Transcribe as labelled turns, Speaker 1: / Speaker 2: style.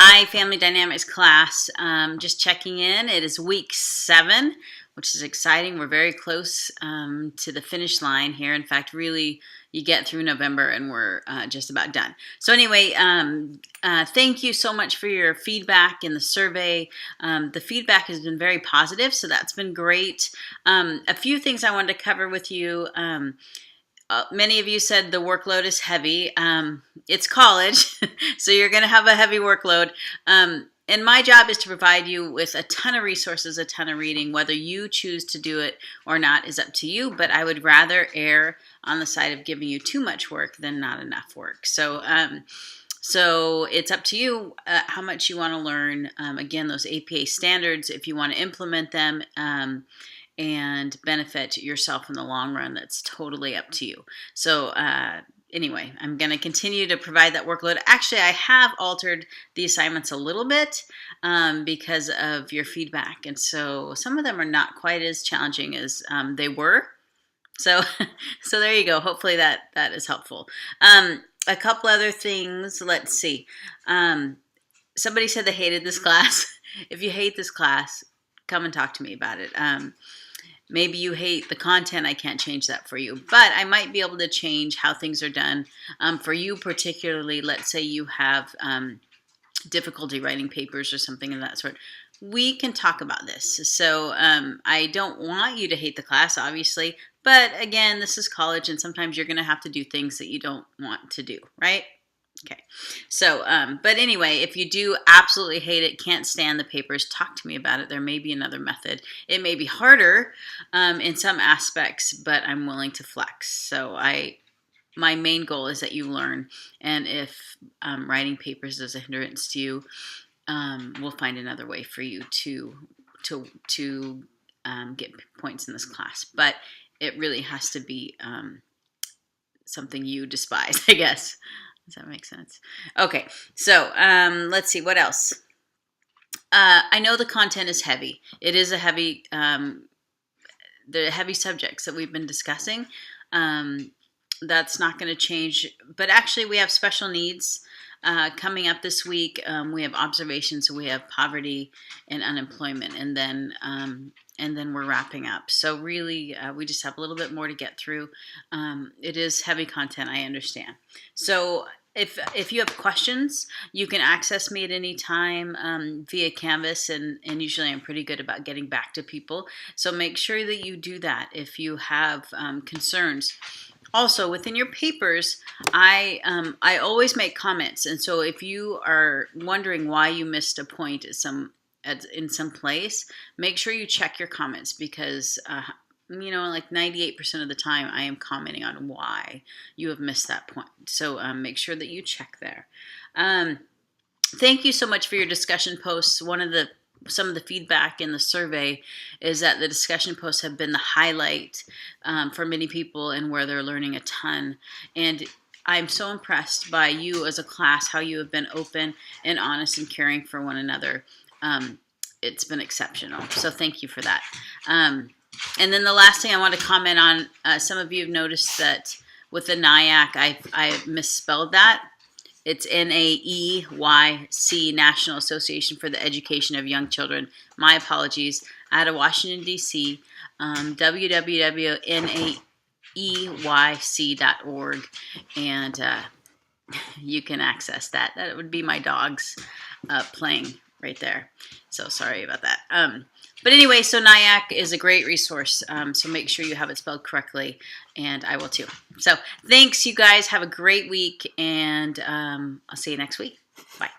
Speaker 1: Hi, Family Dynamics class. Just checking in. It is week 7, which is exciting. We're very close to the finish line here. In fact, really, you get through November and we're just about done. So anyway, thank you so much for your feedback in the survey. The feedback has been very positive, so that's been great. A few things I wanted to cover with you. Many of you said the workload is heavy. It's college, so you're going to have a heavy workload. And my job is to provide you with a ton of resources, a ton of reading. Whether you choose to do it or not is up to you, but I would rather err on the side of giving you too much work than not enough work. So it's up to you how much you want to learn. Again, those APA standards, if you want to implement them, and benefit yourself in the long run, that's totally up to you. So anyway, I'm going to continue to provide that workload. Actually, I have altered the assignments a little bit because of your feedback. And so some of them are not quite as challenging as they were. So there you go. Hopefully that is helpful. A couple other things. Let's see. Somebody said they hated this class. If you hate this class, come and talk to me about it. Maybe you hate the content. I can't change that for you, but I might be able to change how things are done. For you particularly, let's say you have difficulty writing papers or something of that sort. We can talk about this. So I don't want you to hate the class, obviously, but again, this is college and sometimes you're going to have to do things that you don't want to do, right? Okay, so, but anyway, if you do absolutely hate it, can't stand the papers, talk to me about it. There may be another method. It may be harder in some aspects, but I'm willing to flex. So my main goal is that you learn, and if writing papers is a hindrance to you, we'll find another way for you to get points in this class. But it really has to be something you despise, I guess. Does that make sense? Okay, so let's see, what else? I know the content is heavy. It is a heavy, the heavy subjects that we've been discussing. That's not going to change, but actually we have special needs coming up this week. We have observations, so we have poverty and unemployment, and then we're wrapping up. So really, we just have a little bit more to get through. It is heavy content, I understand. So if you have questions, you can access me at any time via Canvas, and usually I'm pretty good about getting back to people. So make sure that you do that if you have concerns. Also, within your papers, I always make comments, and so if you are wondering why you missed a point in some place, make sure you check your comments because like 98% of the time I am commenting on why you have missed that point. So make sure that you check there. Thank you so much for your discussion posts. Some of the feedback in the survey is that the discussion posts have been the highlight for many people and where they're learning a ton. And I'm so impressed by you as a class, how you have been open and honest and caring for one another. It's been exceptional. So thank you for that. And then the last thing I want to comment on, some of you have noticed that with the NIAC, I misspelled that. It's NAEYC, National Association for the Education of Young Children. My apologies. Out of Washington, D.C., www.naeyc.org, and you can access that. That would be my dogs playing right there. So sorry about that. But anyway, so NIAC is a great resource, so make sure you have it spelled correctly, and I will too. So thanks, you guys. Have a great week, and I'll see you next week. Bye.